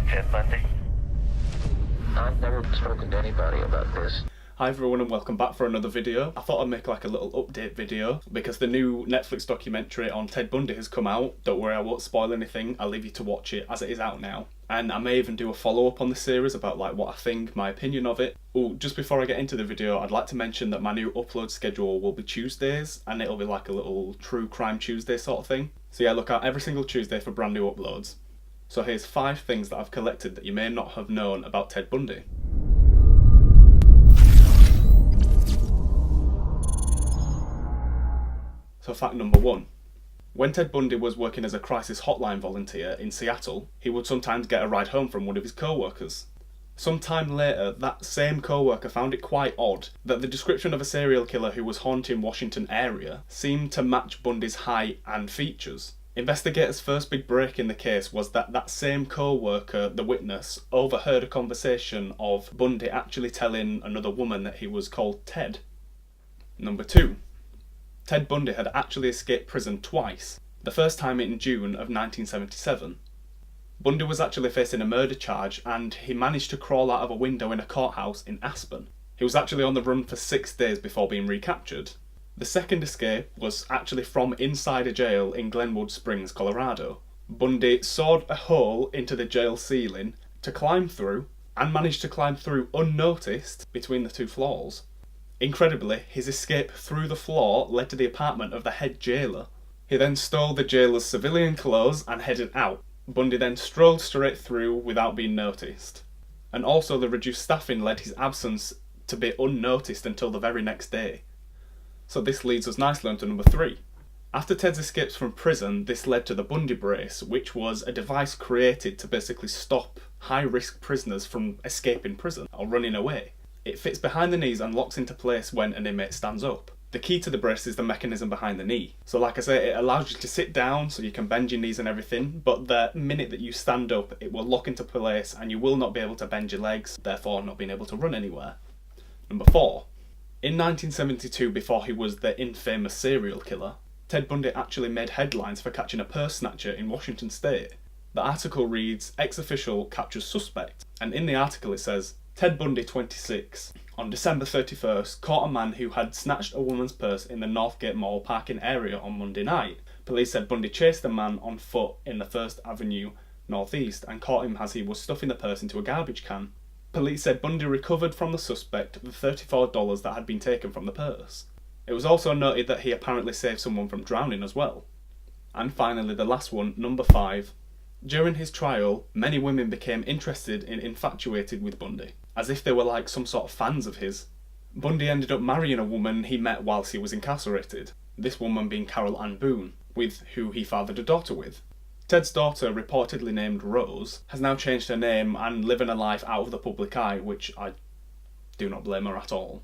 Ted Bundy? I've never spoken to anybody about this. Hi everyone and welcome back for another video. I thought I'd make like a little update video because the new Netflix documentary on Ted Bundy has come out. Don't worry, I won't spoil anything. I'll leave you to watch it as it is out now. And I may even do a follow-up on the series about like what I think, my opinion of it. Oh, just before I get into the video, I'd like to mention that my new upload schedule will be Tuesdays and it'll be like a little True Crime Tuesday sort of thing. So yeah, look out every single Tuesday for brand new uploads. So here's 5 things that I've collected that you may not have known about Ted Bundy. So fact number 1. When Ted Bundy was working as a crisis hotline volunteer in Seattle, he would sometimes get a ride home from one of his co-workers. Some time later, that same co-worker found it quite odd that the description of a serial killer who was haunting Washington area seemed to match Bundy's height and features. Investigators' first big break in the case was that that same co-worker, the witness, overheard a conversation of Bundy actually telling another woman that he was called Ted. Number 2. Ted Bundy had actually escaped prison twice, the first time in June of 1977. Bundy was actually facing a murder charge and he managed to crawl out of a window in a courthouse in Aspen. He was actually on the run for 6 days before being recaptured. The second escape was actually from inside a jail in Glenwood Springs, Colorado. Bundy sawed a hole into the jail ceiling to climb through and managed to climb through unnoticed between the 2 floors. Incredibly, his escape through the floor led to the apartment of the head jailer. He then stole the jailer's civilian clothes and headed out. Bundy then strolled straight through without being noticed. And also the reduced staffing led his absence to be unnoticed until the very next day. So this leads us nicely on to number 3. After Ted's escapes from prison, this led to the Bundy brace, which was a device created to basically stop high-risk prisoners from escaping prison or running away. It fits behind the knees and locks into place when an inmate stands up. The key to the brace is the mechanism behind the knee. So like I say, it allows you to sit down so you can bend your knees and everything, but the minute that you stand up, it will lock into place and you will not be able to bend your legs, therefore not being able to run anywhere. Number 4. In 1972, before he was the infamous serial killer, Ted Bundy actually made headlines for catching a purse snatcher in Washington state. The article reads, "Ex-official captures suspect," and in the article it says, Ted Bundy, 26, on December 31st, caught a man who had snatched a woman's purse in the Northgate Mall parking area on Monday night. Police said Bundy chased the man on foot in the 1st Avenue Northeast and caught him as he was stuffing the purse into a garbage can. Police said Bundy recovered from the suspect the $34 that had been taken from the purse. It was also noted that he apparently saved someone from drowning as well. And finally, the last one, number 5. During his trial, many women became interested and infatuated with Bundy, as if they were like some sort of fans of his. Bundy ended up marrying a woman he met whilst he was incarcerated, this woman being Carol Ann Boone, with who he fathered a daughter with. Ted's daughter, reportedly named Rose, has now changed her name and living a life out of the public eye, which I do not blame her at all.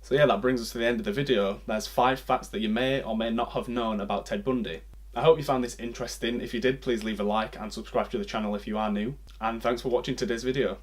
So yeah, that brings us to the end of the video. There's 5 facts that you may or may not have known about Ted Bundy. I hope you found this interesting. If you did, please leave a like and subscribe to the channel if you are new. And thanks for watching today's video.